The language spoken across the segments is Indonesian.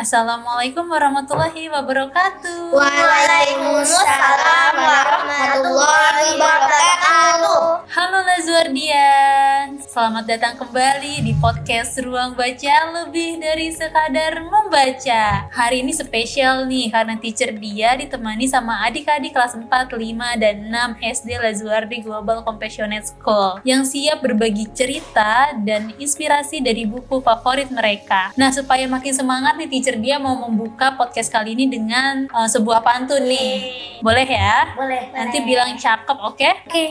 Assalamualaikum warahmatullahi wabarakatuh. Waalaikumsalam warahmatullahi wabarakatuh. Halo Lazuardian, selamat datang kembali di podcast Ruang Baca Lebih Dari Sekadar Membaca. Hari ini spesial nih karena teacher dia ditemani sama adik-adik kelas 4, 5, dan 6 SD Lazuardi Global Compassionate School yang siap berbagi cerita dan inspirasi dari buku favorit mereka. Nah, supaya makin semangat nih teacher dia mau membuka podcast kali ini dengan sebuah pantun nih. Boleh ya? Boleh. Nanti bilang cakep, oke? Oke.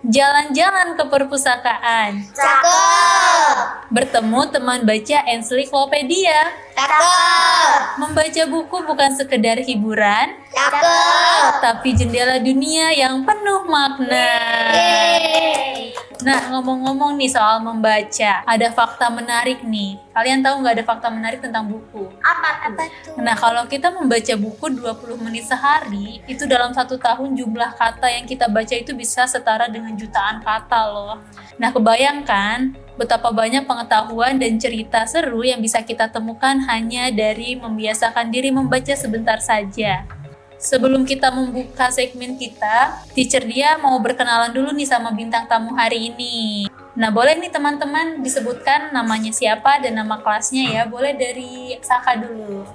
Jalan-jalan ke perpustakaan, Cakep. bertemu teman baca ensiklopedia, Cakep. membaca buku bukan sekedar hiburan, Cakep. tapi jendela dunia yang penuh makna. Yeay. Nah, ngomong-ngomong nih soal membaca, ada fakta menarik nih. Kalian tahu nggak ada fakta menarik tentang buku? Apa tuh? Nah, kalau kita membaca buku 20 menit sehari, itu dalam 1 tahun jumlah kata yang kita baca itu bisa setara dengan jutaan kata loh. Nah, kebayangkan betapa banyak pengetahuan dan cerita seru yang bisa kita temukan hanya dari membiasakan diri membaca sebentar saja. Sebelum kita membuka segmen kita, teacher dia mau berkenalan dulu nih sama bintang tamu hari ini. Nah, boleh nih teman-teman disebutkan namanya siapa dan nama kelasnya ya. Boleh dari Saka dulu.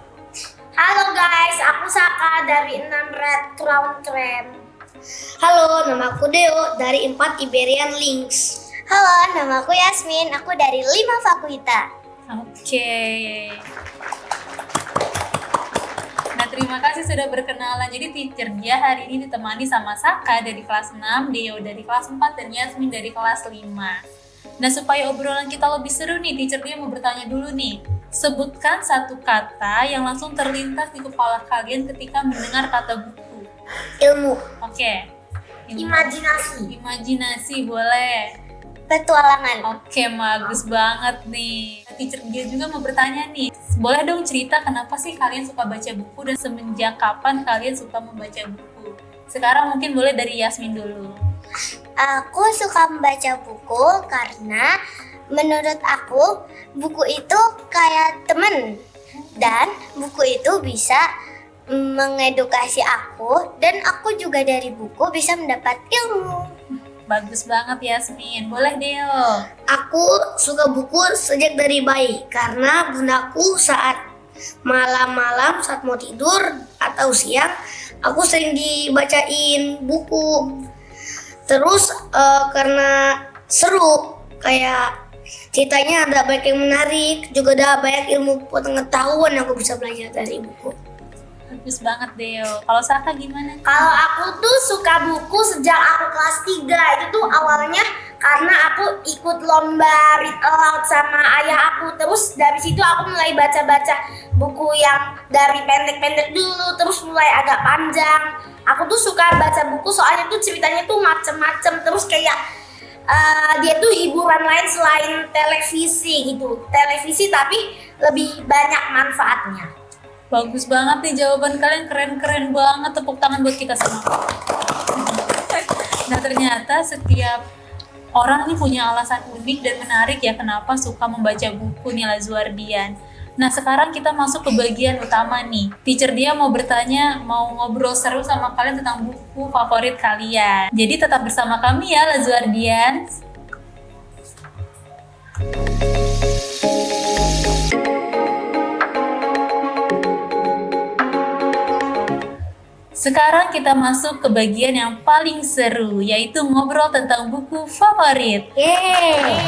Halo guys, aku Saka dari 6 Red Crown Clan. Halo, nama aku Deo dari 4 Iberian Lynx. Halo, nama aku Yasmin, aku dari 5 Fakulta. Oke. Nah, terima kasih sudah berkenalan. Jadi teacher dia hari ini ditemani sama Saka dari kelas 6, Deo dari kelas 4, dan Yasmin dari kelas 5. Nah, supaya obrolan kita lebih seru nih, teacher dia mau bertanya dulu nih. Sebutkan satu kata yang langsung terlintas di kepala kalian ketika mendengar kata buku. Ilmu. Oke. Imajinasi. Imajinasi boleh. Petualangan. Oke, bagus banget nih. Teacher dia juga mau bertanya nih. Boleh dong cerita kenapa sih kalian suka baca buku dan semenjak kapan kalian suka membaca buku? Sekarang mungkin boleh dari Yasmin dulu. Aku suka membaca buku karena menurut aku buku itu kayak temen. Dan buku itu bisa mengedukasi aku dan aku juga dari buku bisa mendapat ilmu. Bagus banget Yasmin. Boleh Deo. Aku suka buku sejak dari bayi karena bundaku saat malam-malam saat mau tidur atau siang aku sering dibacain buku. Terus karena seru, kayak ceritanya ada banyak yang menarik, juga ada banyak ilmu pengetahuan yang aku bisa belajar dari buku. Bagus banget Deo. Kalau Saka gimana? Kalau aku tuh suka buku sejak aku kelas 3. Itu tuh awalnya karena aku ikut lomba read aloud sama ayah aku. Terus dari situ aku mulai baca-baca buku yang dari pendek-pendek dulu, terus mulai agak panjang. Aku tuh suka baca buku soalnya tuh ceritanya tuh macem-macem. Terus kayak dia tuh hiburan lain selain televisi gitu. Televisi tapi lebih banyak manfaatnya. Bagus banget nih jawaban kalian, keren-keren banget. Tepuk tangan buat kita semua. Nah, ternyata setiap orang nih punya alasan unik dan menarik ya kenapa suka membaca buku nih Lazuardian. Nah, sekarang kita masuk ke bagian utama nih. Teacher dia mau bertanya, mau ngobrol seru sama kalian tentang buku favorit kalian. Jadi tetap bersama kami ya Lazuardian. Sekarang kita masuk ke bagian yang paling seru, yaitu ngobrol tentang buku favorit. Yeay.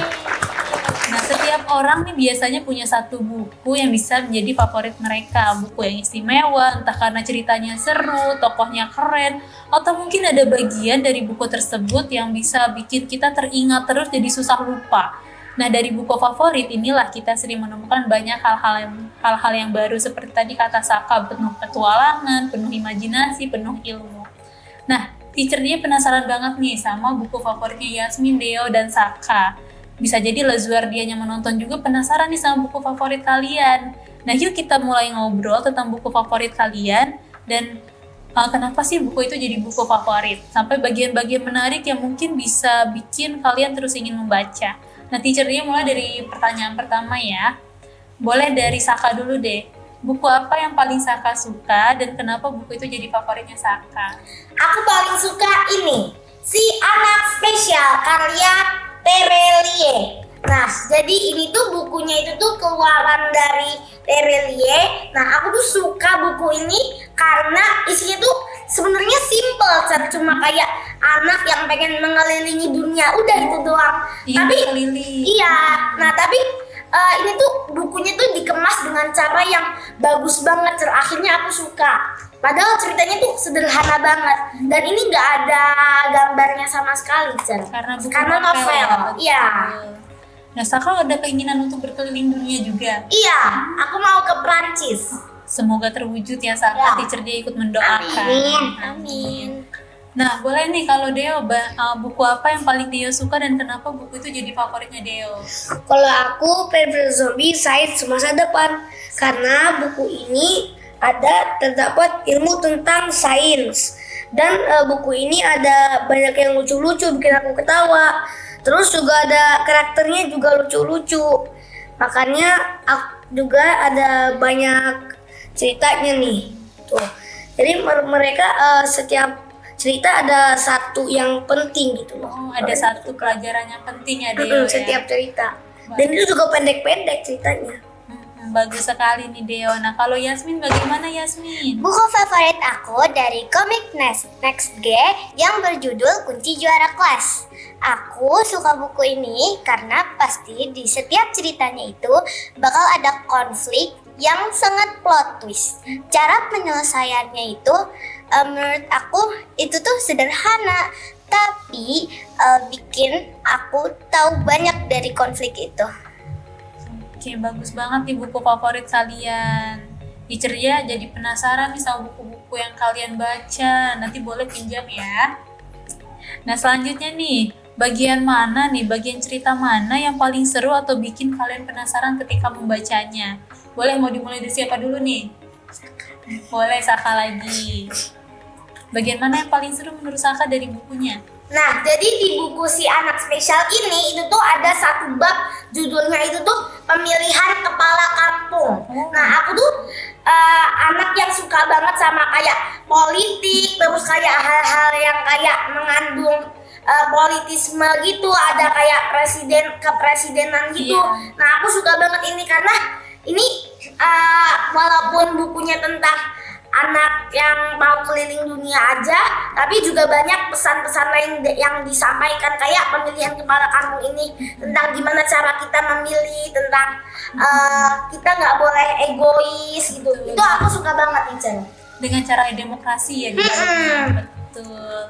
Nah, setiap orang nih biasanya punya satu buku yang bisa menjadi favorit mereka. Buku yang istimewa, entah karena ceritanya seru, tokohnya keren, atau mungkin ada bagian dari buku tersebut yang bisa bikin kita teringat terus jadi susah lupa. Nah, dari buku favorit inilah kita sering menemukan banyak hal-hal yang baru seperti tadi kata Saka, penuh petualangan, penuh imajinasi, penuh ilmu. Nah, teacher dia penasaran banget nih sama buku favoritnya Yasmin, Deo, dan Saka. Bisa jadi Lazuardian yang menonton juga penasaran nih sama buku favorit kalian. Nah, yuk kita mulai ngobrol tentang buku favorit kalian dan kenapa sih buku itu jadi buku favorit. Sampai bagian-bagian menarik yang mungkin bisa bikin kalian terus ingin membaca. Nah, teacher dia mulai dari pertanyaan pertama ya. Boleh dari Saka dulu deh. Buku apa yang paling Saka suka dan kenapa buku itu jadi favoritnya Saka? Aku paling suka ini, Si Anak Spesial karya Terelie. Nah, jadi ini tuh bukunya itu tuh keluaran dari Terelie. Nah, aku tuh suka buku ini karena isinya tuh sebenarnya simple, cuma kayak anak yang pengen mengelilingi dunia, udah itu doang. Tapi keliling. iya, nah tapi ini tuh bukunya tuh dikemas dengan cara yang bagus banget. Akhirnya aku suka. Padahal ceritanya tuh sederhana banget dan ini nggak ada gambarnya sama sekali, Cer. Karena novel. Iya. Nah, Saka ada keinginan untuk berkeliling dunia juga. Iya, aku mau ke Prancis. Semoga terwujud ya Saka. Ya. Teacher dia ikut mendoakan. Amin. Nah, boleh nih kalau Deo, buku apa yang paling Deo suka dan kenapa buku itu jadi favoritnya Deo? Kalau aku Favorite Zombie Sains Masa Depan karena buku ini terdapat ilmu tentang sains dan buku ini ada banyak yang lucu-lucu bikin aku ketawa. Terus juga ada karakternya juga lucu-lucu. Makanya aku juga ada banyak ceritanya nih. Tuh. Jadi mereka setiap cerita ada satu yang penting gitu loh. Oh, ada satu pelajaran yang penting ya Deo ya? Setiap cerita. Dan itu juga pendek-pendek ceritanya. Bagus sekali nih Deo. Nah, kalau Yasmin bagaimana Yasmin? Buku favorit aku dari komik Next G yang berjudul Kunci Juara Kelas. Aku suka buku ini karena pasti di setiap ceritanya itu bakal ada konflik yang sangat plot twist. Cara penyelesaiannya itu menurut aku itu tuh sederhana, tapi bikin aku tahu banyak dari konflik itu. Oke, bagus banget nih buku favorit kalian. Teacher ya jadi penasaran nih sama buku-buku yang kalian baca. Nanti boleh pinjam ya. Nah, selanjutnya nih, bagian cerita mana yang paling seru atau bikin kalian penasaran ketika membacanya? Boleh, mau dimulai dari siapa dulu nih? Boleh, Saka lagi. Bagian mana yang paling seru menurut Saka dari bukunya? Nah, jadi di buku Si Anak Spesial ini itu tuh ada satu bab judulnya itu tuh pemilihan kepala kampung. Nah, aku tuh anak yang suka banget sama kayak politik, terus kayak hal-hal yang kayak mengandung politisme gitu, ada kayak kepresidenan gitu. Iya. Nah, aku suka banget ini karena ini walaupun bukunya tentang anak yang mau keliling dunia aja, tapi juga banyak pesan-pesan lain yang disampaikan kayak pemilihan kepala kampung ini tentang gimana cara kita memilih, tentang kita nggak boleh egois gitu. Itu aku suka banget nih, Dengan cara demokrasi ya di dalamnya. Betul.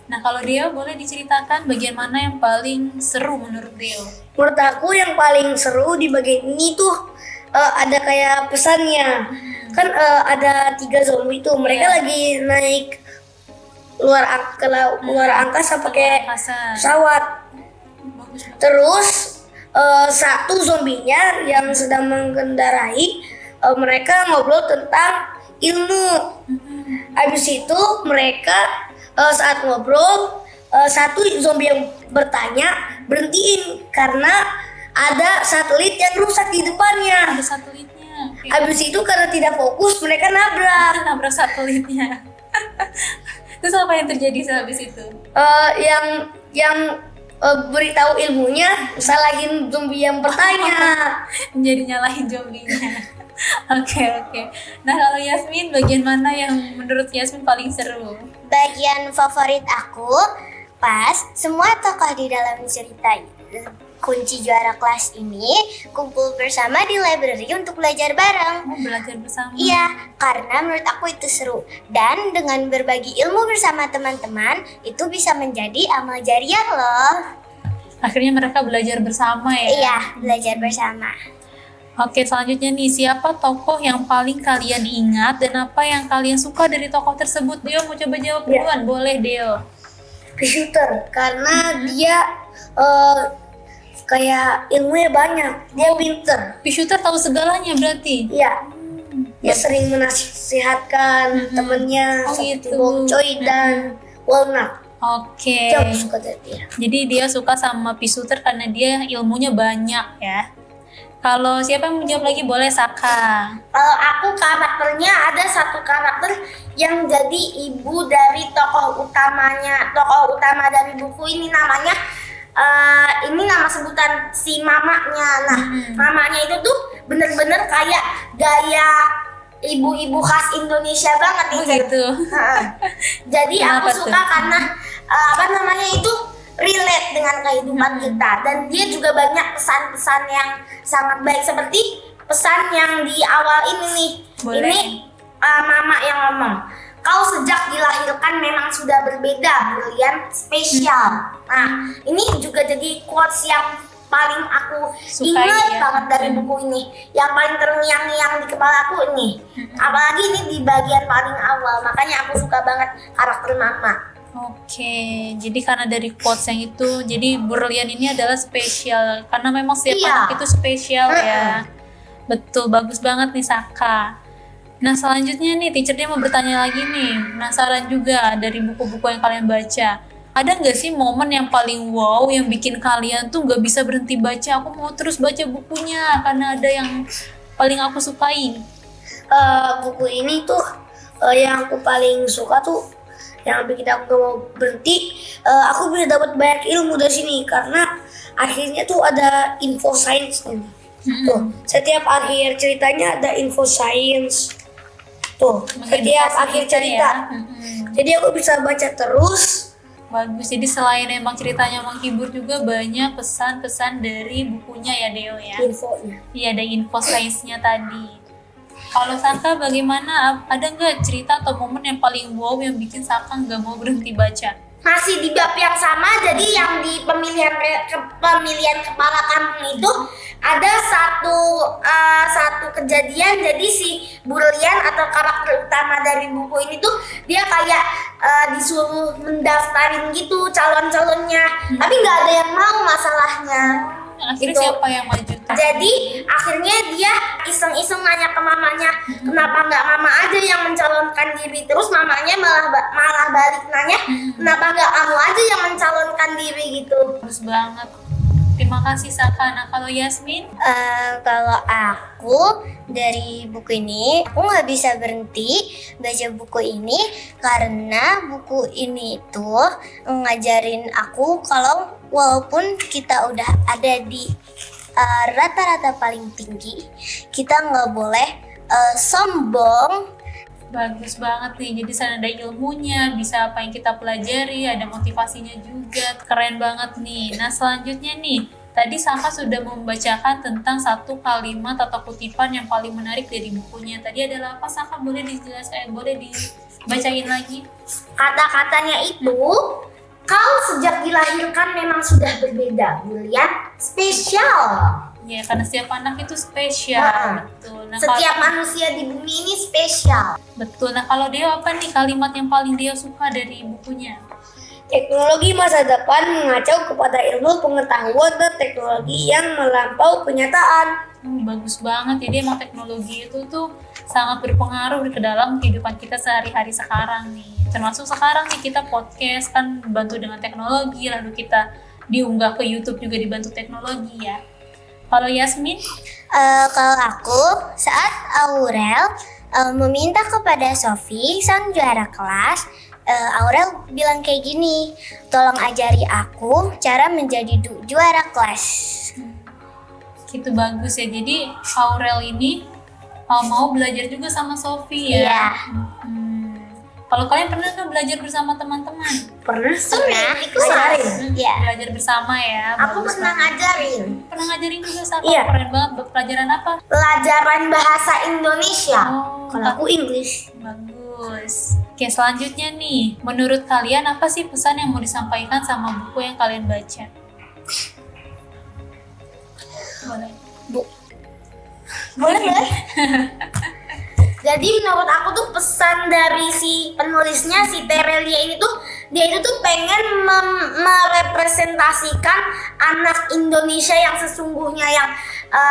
Nah, kalau Deo boleh diceritakan bagian mana yang paling seru menurut Deo? Menurut aku yang paling seru di bagian ini tuh ada kayak pesannya. Kan ada 3 zombie tuh, mereka lagi naik luar angkasa pakai pesawat. Terus satu zombinya yang sedang mengendarai, mereka ngobrol tentang ilmu. Habis itu mereka saat ngobrol, satu zombie yang bertanya berhentiin karena ada satelit yang rusak di depannya. Ada satelitnya. Okay. Habis itu karena tidak fokus mereka nabrak satelitnya. Terus apa yang terjadi sehabis itu? Yang beritahu ilmunya salahin zombie yang bertanya. Jadi nyalahin zombinya. Oke. Nah, kalau Yasmin, bagian mana yang menurut Yasmin paling seru? Bagian favorit aku pas semua tokoh di dalam cerita Kunci Juara Kelas ini kumpul bersama di library untuk belajar bareng. Belajar bersama? Iya, karena menurut aku itu seru. Dan dengan berbagi ilmu bersama teman-teman, itu bisa menjadi amal jariah loh. Akhirnya mereka belajar bersama ya? Iya, belajar bersama. Oke, selanjutnya nih, siapa tokoh yang paling kalian ingat dan apa yang kalian suka dari tokoh tersebut? Deo mau coba jawab duluan? Boleh, Deo. Shooter, karena dia kayak ilmunya banyak, dia pinter. Shooter tahu segalanya berarti? Iya, dia sering menasihatkan temennya seperti gitu. Bok Choy dan Walnut. Oke. Itu aku suka dari dia. Jadi dia suka sama Shooter karena dia ilmunya banyak ya. Kalau siapa yang menjawab lagi boleh Saka. Kalau aku karakternya ada satu karakter yang jadi ibu dari tokoh utama dari buku ini namanya ini nama sebutan si mamanya. Nah, mamanya itu tuh bener-bener kayak gaya ibu-ibu khas Indonesia banget Oh Ica. gitu. Jadi aku Kenapa suka tuh? karena itu relate dengan kehidupan kita, dan dia juga banyak pesan-pesan yang sangat baik seperti pesan yang di awal ini nih. Boleh. Ini mama yang ngomong. Kau sejak dilahirkan memang sudah berbeda, brilian, spesial. Nah, ini juga jadi quotes yang paling aku Sukai ingat ya. banget dari buku ini. Yang paling terngiang-ngiang di kepala aku ini. Apalagi ini di bagian paling awal, makanya aku suka banget karakter mama. Oke, jadi karena dari quotes yang itu, jadi Berlian ini adalah spesial karena memang setiap Iya. anak itu spesial ya. Betul, bagus banget nih Saka. Nah selanjutnya nih, teacher dia mau bertanya lagi nih, penasaran juga dari buku-buku yang kalian baca. Ada nggak sih momen yang paling wow yang bikin kalian tuh nggak bisa berhenti baca? Aku mau terus baca bukunya karena ada yang paling aku sukai. Buku ini tuh yang aku paling suka tuh yang bikin aku gak mau berhenti. Aku bisa dapat banyak ilmu dari sini karena akhirnya tuh ada info sains nih. Tuh, setiap akhir ceritanya ada info sains. Tuh, setiap Mengedukasi akhir kita cerita. ya. Jadi aku bisa baca terus. Bagus, jadi selain emang ceritanya menghibur juga banyak pesan-pesan dari bukunya ya Deo ya. Infonya. Iya, ada info sainsnya tadi. Kalau Saka bagaimana? Ada nggak cerita atau momen yang paling wow yang bikin Saka nggak mau berhenti baca? Masih di bab yang sama, jadi yang di pemilihan kepala kampung itu ada satu kejadian. Jadi si Burlian atau karakter utama dari buku ini tuh dia kayak disuruh mendaftarin gitu calon-calonnya, tapi nggak ada yang mau masalahnya. Akhirnya Gitu. siapa yang maju? Jadi akhirnya dia iseng-iseng nanya ke mamanya, kenapa nggak mama aja yang mencalonkan diri? Terus mamanya malah balik nanya, kenapa nggak kamu aja yang mencalonkan diri gitu? Bagus banget. Terima kasih Saka. Nah kalau Yasmin? Kalau aku dari buku ini, aku nggak bisa berhenti baca buku ini karena buku ini tuh ngajarin aku kalau walaupun kita udah ada di rata-rata paling tinggi, kita nggak boleh sombong. Bagus banget nih, jadi sana ada ilmunya, bisa apa yang kita pelajari, ada motivasinya juga, keren banget nih. Nah selanjutnya nih, tadi Saka sudah membacakan tentang satu kalimat atau kutipan yang paling menarik dari bukunya. Tadi adalah apa Saka? Boleh dijelaskan, boleh dibacain lagi? Kata-katanya itu, kau sejak dilahirkan memang sudah berbeda, brilian, spesial. Ya, karena setiap anak itu spesial, Nah, betul. Nah, Setiap manusia di bumi ini spesial. betul. Nah kalau Deo apa nih kalimat yang paling Deo suka dari bukunya? Teknologi masa depan mengacau kepada ilmu pengetahuan dan teknologi yang melampau kenyataan. Bagus banget, jadi emang teknologi itu tuh sangat berpengaruh ke dalam kehidupan kita sehari-hari sekarang nih. Termasuk sekarang nih kita podcast kan dibantu dengan teknologi, lalu kita diunggah ke YouTube juga dibantu teknologi ya. Kalau Yasmin? Kalau aku, saat Aurel meminta kepada Sophie, sang juara kelas, Aurel bilang kayak gini, tolong ajari aku cara menjadi juara kelas. Itu bagus ya, jadi Aurel ini mau belajar juga sama Sophie ya? Iya. Kalau kalian pernah nggak belajar bersama teman-teman? Pernah? Pernah? Itu sering. Iya. Belajar bersama ya? Aku bagus pernah banget. ngajarin Pernah ngajarin juga Saka? Iya. Keren banget, pelajaran apa? pelajaran bahasa Indonesia. Oh, Kalau aku English. bagus. Oke, selanjutnya nih, menurut kalian apa sih pesan yang mau disampaikan sama buku yang kalian baca? Boleh. Boleh ya? Jadi menurut aku tuh pesan dari si penulisnya, si Terelia ini tuh, dia itu tuh pengen merepresentasikan anak Indonesia yang sesungguhnya, yang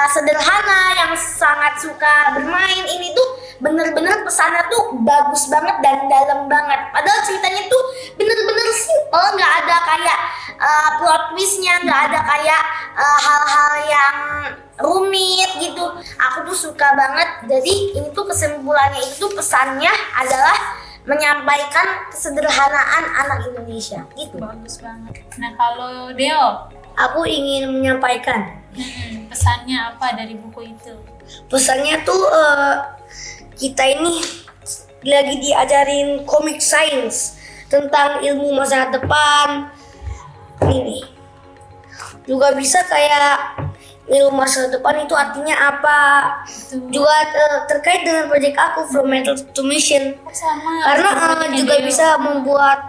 sederhana, yang sangat suka bermain. Ini tuh bener-bener pesannya tuh bagus banget dan dalam banget. Padahal ceritanya tuh bener-bener simple, nggak ada kayak plot twistnya, nggak ada kayak hal-hal yang rumit gitu. Aku tuh suka banget. Jadi ini tuh kesimpulannya itu pesannya adalah menyampaikan kesederhanaan anak Indonesia gitu. Bagus banget. Nah kalau Deo, Aku ingin menyampaikan pesannya apa dari buku itu? pesannya tuh kita ini lagi diajarin comic science tentang ilmu masa depan ini. Juga bisa kayak ilmu masa depan itu artinya apa. Juga terkait dengan proyek aku From Metal to Mission. Sama. Karena seperti juga Deo. bisa membuat,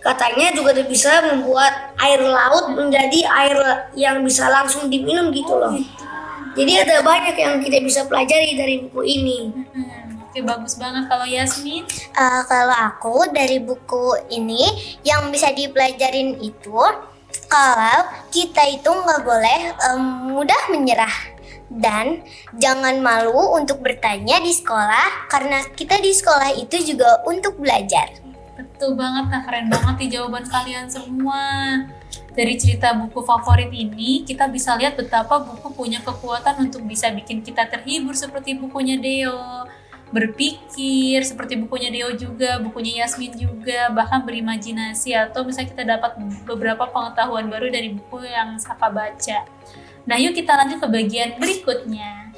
katanya juga bisa membuat air laut menjadi air yang bisa langsung diminum gitu loh. Jadi ada banyak yang kita bisa pelajari dari buku ini. Oke, bagus banget. Kalau Yasmin? Kalau aku dari buku ini yang bisa dipelajarin itu kalau kita itu nggak boleh mudah menyerah dan jangan malu untuk bertanya di sekolah karena kita di sekolah itu juga untuk belajar. Betul banget, nah keren banget nih jawaban kalian semua. Dari cerita buku favorit ini, kita bisa lihat betapa buku punya kekuatan untuk bisa bikin kita terhibur seperti bukunya Deo. Berpikir seperti bukunya Deo juga, bukunya Yasmin juga, bahkan berimajinasi atau misalnya kita dapat beberapa pengetahuan baru dari buku yang Saka baca. Nah yuk kita lanjut ke bagian berikutnya.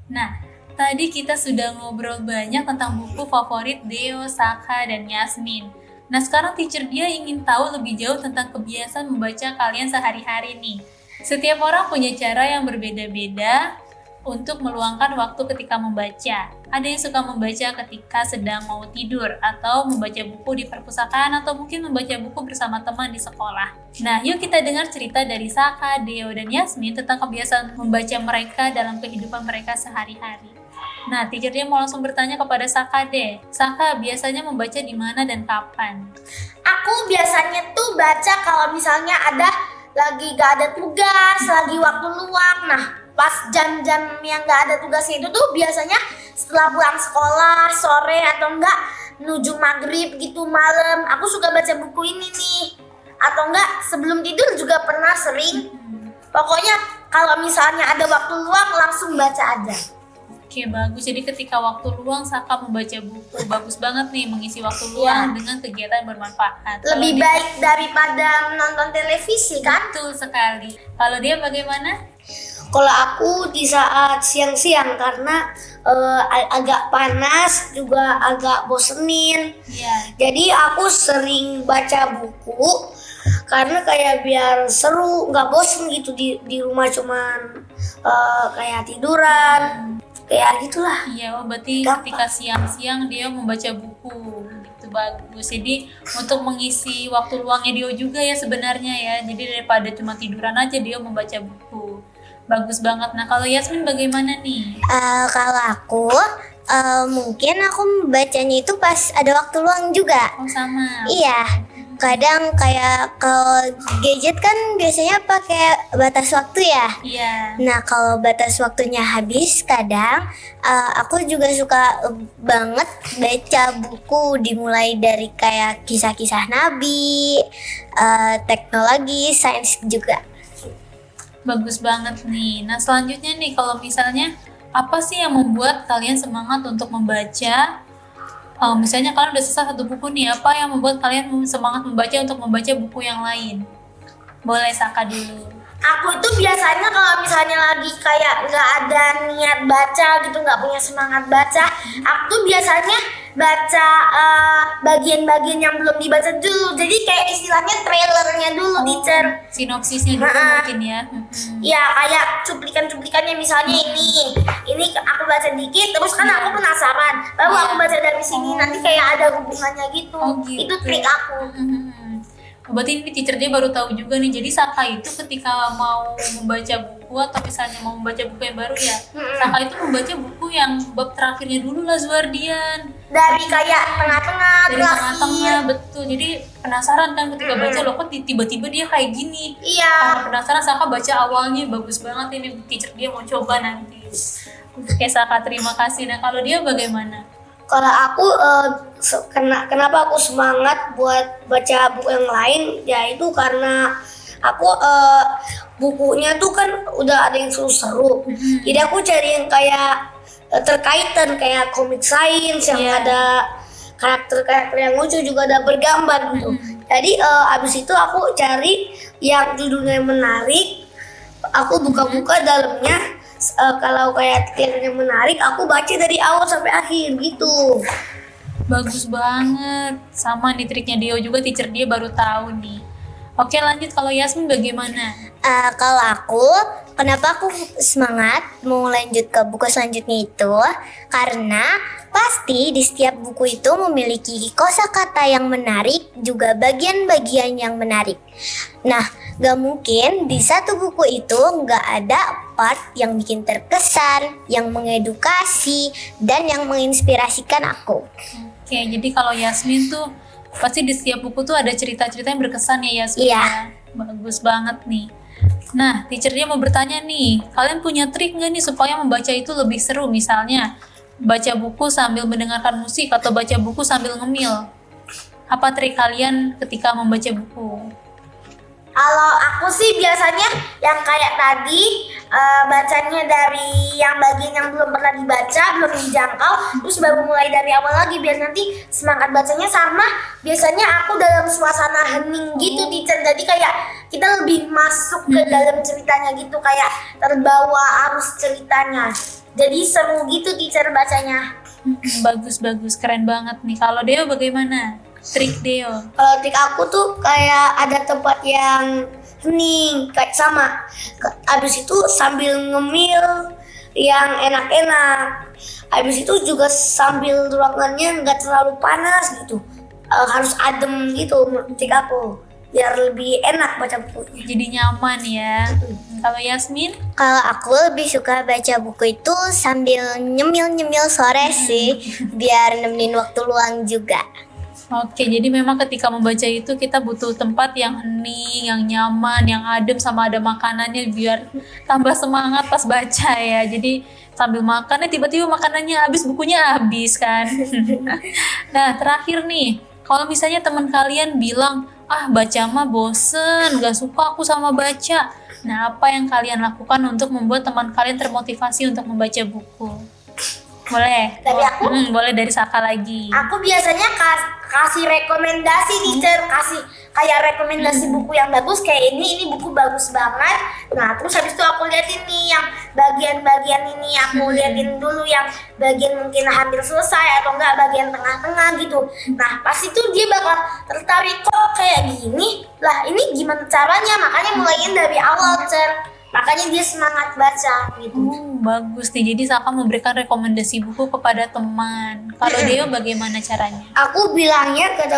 Nah, tadi kita sudah ngobrol banyak tentang buku favorit Deo, Saka, dan Yasmin. Nah, sekarang teacher dia ingin tahu lebih jauh tentang kebiasaan membaca kalian sehari-hari nih. Setiap orang punya cara yang berbeda-beda untuk meluangkan waktu ketika membaca. Ada yang suka membaca ketika sedang mau tidur, atau membaca buku di perpustakaan, atau mungkin membaca buku bersama teman di sekolah. Nah, yuk kita dengar cerita dari Saka, Deo, dan Yasmin tentang kebiasaan membaca mereka dalam kehidupan mereka sehari-hari. Nah, teacher dia mau langsung bertanya kepada Saka deh. Saka, biasanya membaca di mana dan kapan? Aku biasanya tuh baca kalau misalnya ada lagi gak ada tugas, lagi waktu luang. Nah, pas jam-jam yang gak ada tugasnya itu tuh biasanya setelah pulang sekolah, sore atau enggak menuju maghrib gitu malam. Aku suka baca buku ini nih. Atau enggak sebelum tidur juga pernah sering. Pokoknya kalau misalnya ada waktu luang langsung baca aja. Oke, bagus. Jadi ketika waktu luang Saka membaca buku. Bagus banget nih mengisi waktu luang dengan kegiatan bermanfaat. Lebih baik daripada menonton televisi kan? Betul sekali. Kalau dia bagaimana? Kalau aku di saat siang-siang karena agak panas juga agak bosenin. Iya. Jadi aku sering baca buku karena kayak biar seru, nggak bosen gitu di rumah cuman kayak tiduran. Kayak gitulah. Iya, berarti Gampang. ketika siang-siang dia membaca buku. Gitu, bagus. Jadi untuk mengisi waktu luangnya dia juga ya sebenarnya ya. Jadi daripada cuma tiduran aja dia membaca buku. Bagus banget. Nah, kalau Yasmin bagaimana nih? Kalau aku mungkin aku membacanya itu pas ada waktu luang juga. Oh, sama. Iya, kadang kayak kalau gadget kan biasanya pakai batas waktu ya. Iya. Nah, kalau batas waktunya habis, kadang aku juga suka banget baca buku dimulai dari kayak kisah-kisah nabi, teknologi, sains juga. Bagus banget nih. Nah, selanjutnya nih kalau misalnya apa sih yang membuat kalian semangat untuk membaca? Misalnya kalian udah selesai satu buku nih, apa yang membuat kalian semangat membaca untuk membaca buku yang lain? Boleh Saka dulu. Aku itu biasanya kalau misalnya lagi kayak nggak ada niat baca gitu, nggak punya semangat baca, aku tuh biasanya baca bagian-bagian yang belum dibaca dulu. Jadi kayak istilahnya trailernya dulu, teacher. Sinopsisnya dulu mungkin ya. Ya kayak cuplikan-cuplikannya misalnya ini aku baca dikit, terus kan aku penasaran, lalu aku baca dari sini, nanti kayak ada hubungannya gitu. Oh, gitu. Itu trik aku. Berarti ini teacher dia baru tahu juga nih. Jadi Saka itu ketika mau membaca buku atau misalnya mau membaca buku yang baru ya, Saka itu membaca buku yang bab terakhirnya dulu lah Zuardian. Dari kayak tengah-tengah, Dari tengah-tengah, betul. Jadi penasaran kan ketika baca, loh kok tiba-tiba dia kayak gini. Iya. Karena penasaran, Saka baca awalnya, bagus banget ini teacher dia mau coba nanti. Oke Saka, terima kasih. Nah kalau dia bagaimana? Kalau aku kenapa aku semangat buat baca buku yang lain, ya itu karena aku bukunya tuh kan udah ada yang seru-seru. Jadi aku cari yang kayak terkaitan kayak komik sains yang Iya. ada karakter-karakter yang lucu, juga ada bergambar gitu. Jadi abis itu aku cari yang judulnya menarik, aku buka-buka dalamnya. Kalau kayak kelihatannya menarik, aku baca dari awal sampai akhir gitu. Bagus banget. Sama nih triknya Deo juga, teacher dia baru tahu nih. Oke, lanjut. Kalau Yasmin bagaimana? Kalau aku, kenapa aku semangat mau lanjut ke buku selanjutnya itu? Karena pasti di setiap buku itu memiliki kosakata yang menarik, juga bagian-bagian yang menarik. Nah, gak mungkin di satu buku itu gak ada part yang bikin terkesan, yang mengedukasi, dan yang menginspirasikan aku. Oke, jadi kalau Yasmin tuh pasti di setiap buku tuh ada cerita-cerita yang berkesan ya Yasmin. Iya. Ya? Bagus banget nih. Nah, teacher dia mau bertanya nih, kalian punya trik nggak nih supaya membaca itu lebih seru? Misalnya, baca buku sambil mendengarkan musik atau baca buku sambil ngemil. Apa trik kalian ketika membaca buku? Kalau aku sih biasanya yang kayak tadi bacanya dari yang bagian yang belum pernah dibaca, belum dijangkau, terus baru mulai dari awal lagi biar nanti semangat bacanya sama. Biasanya aku dalam suasana hening gitu teacher, jadi kayak kita lebih masuk ke dalam ceritanya gitu, kayak terbawa arus ceritanya. Jadi seru gitu teacher bacanya. Bagus, Keren banget nih. Kalau Deo bagaimana? Trik Deo. Kalau trik aku tuh kayak ada tempat yang hening, kayak sama. Abis itu sambil ngemil yang enak-enak. Abis itu juga sambil ruangannya nggak terlalu panas gitu. Harus adem gitu trik aku, biar lebih enak baca bukunya. Jadi nyaman ya. Kalau Yasmin? Kalau aku lebih suka baca buku itu sambil nyemil-nyemil sore sih, biar nemenin waktu luang juga. Oke, jadi memang ketika membaca itu kita butuh tempat yang hening, yang nyaman, yang adem, sama ada makanannya biar tambah semangat pas baca ya. Jadi sambil makan tiba-tiba makanannya habis, bukunya habis kan. Nah, terakhir nih, kalau misalnya teman kalian bilang, baca mah bosen, gak suka aku sama baca. Nah, apa yang kalian lakukan untuk membuat teman kalian termotivasi untuk membaca buku? Boleh? Dari aku? Boleh dari Saka lagi. Aku biasanya kasih rekomendasi teacher, kasih kayak rekomendasi buku yang bagus kayak ini buku bagus banget. Nah, terus habis itu aku liatin nih yang bagian-bagian ini, aku liatin dulu yang bagian mungkin hampir selesai atau enggak bagian tengah-tengah gitu. Nah, pas itu dia bakal tertarik, kok kayak gini. Lah, ini gimana caranya? Makanya mulainya dari awal, Cer. Makanya dia semangat baca gitu. Bagus nih. Jadi Saka memberikan rekomendasi buku kepada teman. Kalau Deo bagaimana caranya? Aku bilangnya ke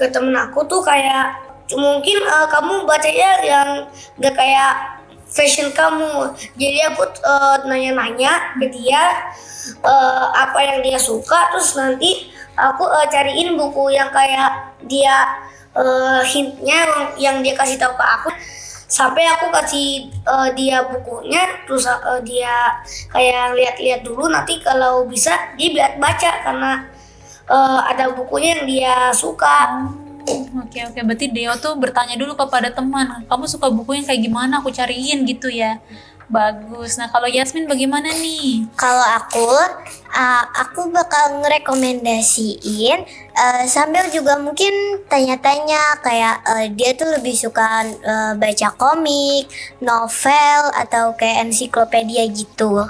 temen aku tuh kayak mungkin kamu bacanya yang gak kayak fashion kamu. Jadi aku nanya-nanya ke dia apa yang dia suka, terus nanti aku cariin buku yang kayak dia hintnya yang dia kasih tahu ke aku. Sampai aku kasih dia bukunya, terus dia kayak lihat-lihat dulu, nanti kalau bisa dia biar baca karena ada bukunya yang dia suka. Oke, berarti Deo tuh bertanya dulu kepada teman, kamu suka buku yang kayak gimana, aku cariin gitu ya. Bagus. Nah, kalau Yasmin bagaimana nih? Kalau aku bakal ngerekomendasiin sambil juga mungkin tanya-tanya kayak dia tuh lebih suka baca komik, novel, atau kayak ensiklopedia gitu.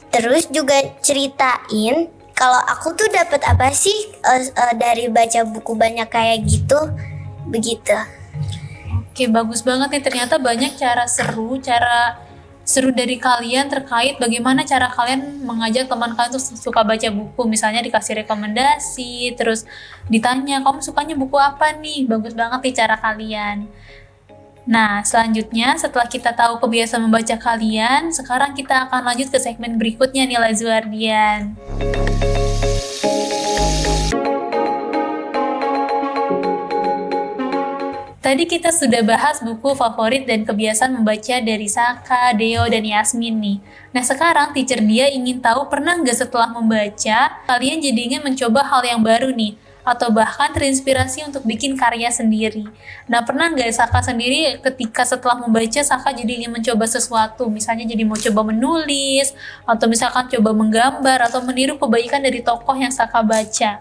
Terus juga ceritain kalau aku tuh dapat apa sih dari baca buku banyak kayak gitu, begitu. Oke, bagus banget nih. Ternyata banyak cara seru dari kalian terkait bagaimana cara kalian mengajak teman kalian tuh suka baca buku. Misalnya dikasih rekomendasi, terus ditanya, kamu sukanya buku apa nih? Bagus banget nih cara kalian. Nah, selanjutnya setelah kita tahu kebiasaan membaca kalian, sekarang kita akan lanjut ke segmen berikutnya nih, Lazuardian. Tadi kita sudah bahas buku favorit dan kebiasaan membaca dari Saka, Deo, dan Yasmin nih. Nah sekarang teacher dia ingin tahu pernah nggak setelah membaca, kalian jadi ingin mencoba hal yang baru nih? Atau bahkan terinspirasi untuk bikin karya sendiri. Nah pernah nggak Saka sendiri ketika setelah membaca Saka jadi ingin mencoba sesuatu, misalnya jadi mau coba menulis, atau misalkan coba menggambar, atau meniru kebaikan dari tokoh yang Saka baca.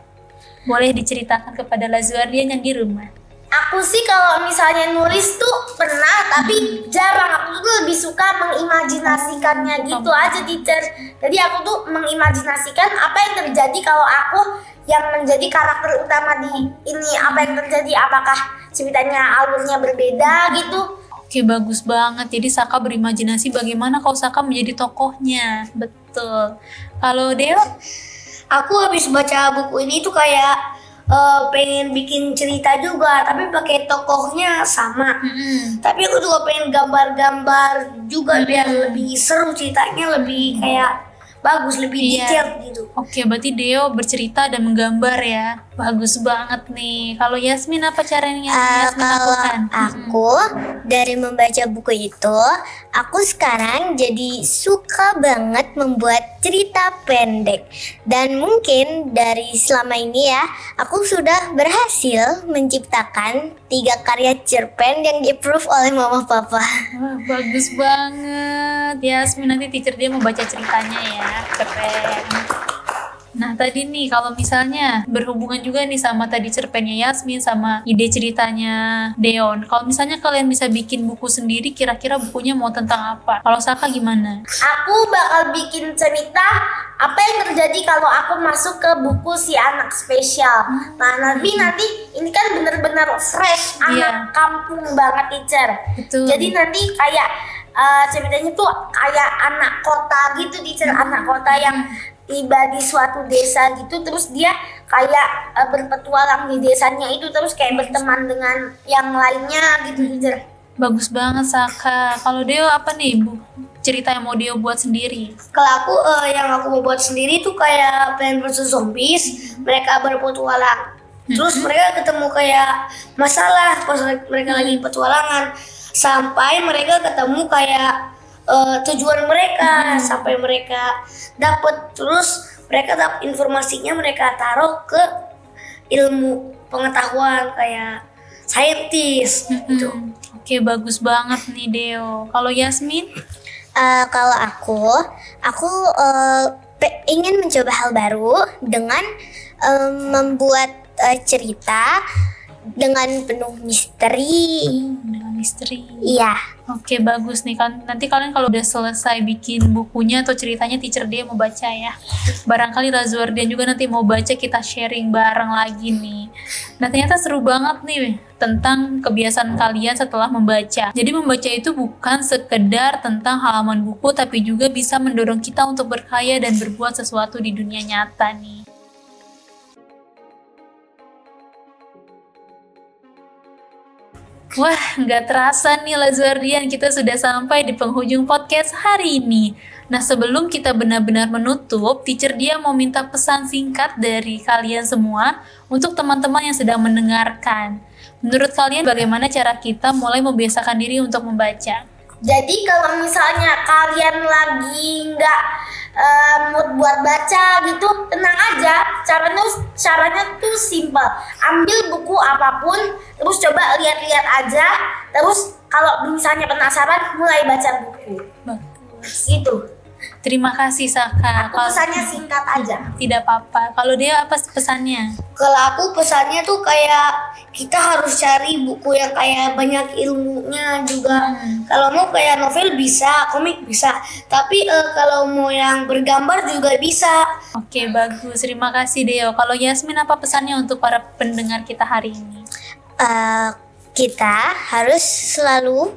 Boleh diceritakan kepada Lazuardian yang di rumah. Aku sih kalau misalnya nulis tuh pernah, tapi jarang. Aku tuh lebih suka mengimajinasikannya gitu aja, teacher. Jadi aku tuh mengimajinasikan apa yang terjadi kalau aku yang menjadi karakter utama di ini. Apa yang terjadi, apakah ceritanya alurnya berbeda gitu. Oke, bagus banget. Jadi Saka berimajinasi bagaimana kalau Saka menjadi tokohnya. Betul. Kalau Deo? Aku habis baca buku ini tuh kayak pengen bikin cerita juga, tapi pakai tokohnya sama. Tapi aku juga pengen gambar-gambar juga biar lebih seru ceritanya, lebih kayak bagus, lebih Iya. detail gitu. Oke, berarti Deo bercerita dan menggambar ya. Bagus banget nih. Kalau Yasmin apa caranya Yasmin Kalau lakukan? aku dari membaca buku itu, aku sekarang jadi suka banget membuat cerita pendek. Dan mungkin dari selama ini ya, aku sudah berhasil menciptakan 3 karya cerpen yang di-approve oleh mama papa. Wah, bagus banget. Yasmin nanti teacher dia mau baca ceritanya ya. Keren. Nah tadi nih kalau misalnya berhubungan juga nih sama tadi cerpennya Yasmin sama ide ceritanya Deon. Kalau misalnya kalian bisa bikin buku sendiri, kira-kira bukunya mau tentang apa? Kalau Saka gimana? Aku bakal bikin cerita apa yang terjadi kalau aku masuk ke buku si anak spesial. Nah nanti ini kan bener-bener fresh, Iya. anak kampung banget, teacher. Betul. Jadi nanti kayak ceritanya tuh kayak anak kota gitu, teacher. Anak kota yang tiba di suatu desa gitu, terus dia kayak berpetualang di desanya itu, terus kayak berteman dengan yang lainnya gitu, teacher. Bagus banget Saka. Kalau Deo apa nih cerita yang mau Deo buat sendiri? Kalau aku yang aku mau buat sendiri tuh kayak Plants vs Zombies, mereka berpetualang. Terus mereka ketemu kayak masalah pas mereka lagi petualangan, sampai mereka ketemu kayak tujuan mereka, sampai mereka dapat, terus mereka dapat informasinya, mereka taruh ke ilmu pengetahuan kayak saintis gitu. Oke, bagus banget nih Deo. Kalau Yasmin? Kalau aku ingin mencoba hal baru dengan membuat cerita dengan penuh misteri. Dengan misteri. Iya. Oke, bagus nih kan. Nanti kalian kalau udah selesai bikin bukunya atau ceritanya, teacher dia mau baca ya. Barangkali Lazuardian juga nanti mau baca, kita sharing bareng lagi nih. Nah, ternyata seru banget nih tentang kebiasaan kalian setelah membaca. Jadi membaca itu bukan sekedar tentang halaman buku, tapi juga bisa mendorong kita untuk berkarya dan berbuat sesuatu di dunia nyata nih. Wah, nggak terasa nih Lazuardian, kita sudah sampai di penghujung podcast hari ini. Nah, sebelum kita benar-benar menutup, teacher dia mau minta pesan singkat dari kalian semua untuk teman-teman yang sedang mendengarkan. Menurut kalian bagaimana cara kita mulai membiasakan diri untuk membaca? Jadi kalau misalnya kalian lagi nggak mood buat baca gitu, tenang aja. Caranya tuh simple. Ambil buku apapun, terus coba lihat-lihat aja. Terus kalau misalnya penasaran, mulai baca buku. Bagus. Gitu. Terima kasih Saka. Aku pesannya singkat aja. Tidak apa-apa. Kalau dia apa pesannya? Kalau aku pesannya tuh kayak kita harus cari buku yang kayak banyak ilmunya juga. Kalau mau kayak novel bisa, komik bisa. Tapi kalau mau yang bergambar juga bisa. Oke, bagus. Terima kasih Deo. Kalau Yasmin apa pesannya untuk para pendengar kita hari ini? Kita harus selalu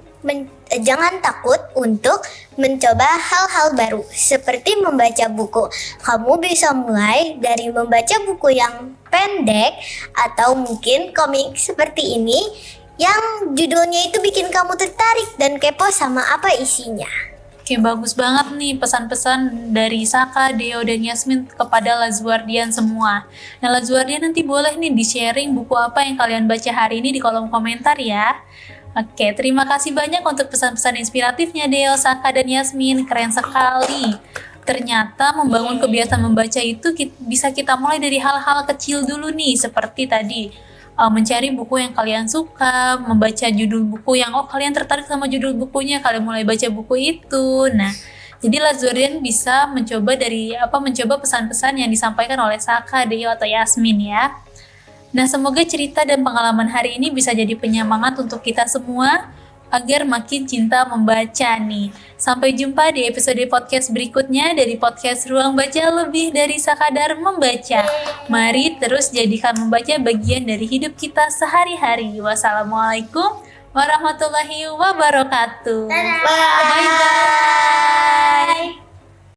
jangan takut untuk mencoba hal-hal baru seperti membaca buku. Kamu bisa mulai dari membaca buku yang pendek atau mungkin komik seperti ini yang judulnya itu bikin kamu tertarik dan kepo sama apa isinya. Oke, bagus banget nih pesan-pesan dari Saka, Deo, dan Yasmin kepada Lazuardian semua. Nah, Lazuardian nanti boleh nih di-sharing buku apa yang kalian baca hari ini di kolom komentar ya. Oke, terima kasih banyak untuk pesan-pesan inspiratifnya Deo, Saka, dan Yasmin. Keren sekali. Ternyata membangun kebiasaan membaca itu bisa kita mulai dari hal-hal kecil dulu nih, seperti tadi mencari buku yang kalian suka, membaca judul buku yang kalian tertarik sama judul bukunya, kalian mulai baca buku itu. Nah, jadi Lazuardian bisa mencoba pesan-pesan yang disampaikan oleh Saka, Deo, atau Yasmin ya. Nah, semoga cerita dan pengalaman hari ini bisa jadi penyemangat untuk kita semua agar makin cinta membaca nih. Sampai jumpa di episode podcast berikutnya dari podcast Ruang Baca Lebih dari Sakadar Membaca. Mari terus jadikan membaca bagian dari hidup kita sehari-hari. Wassalamualaikum warahmatullahi wabarakatuh. Dadah. Bye-bye.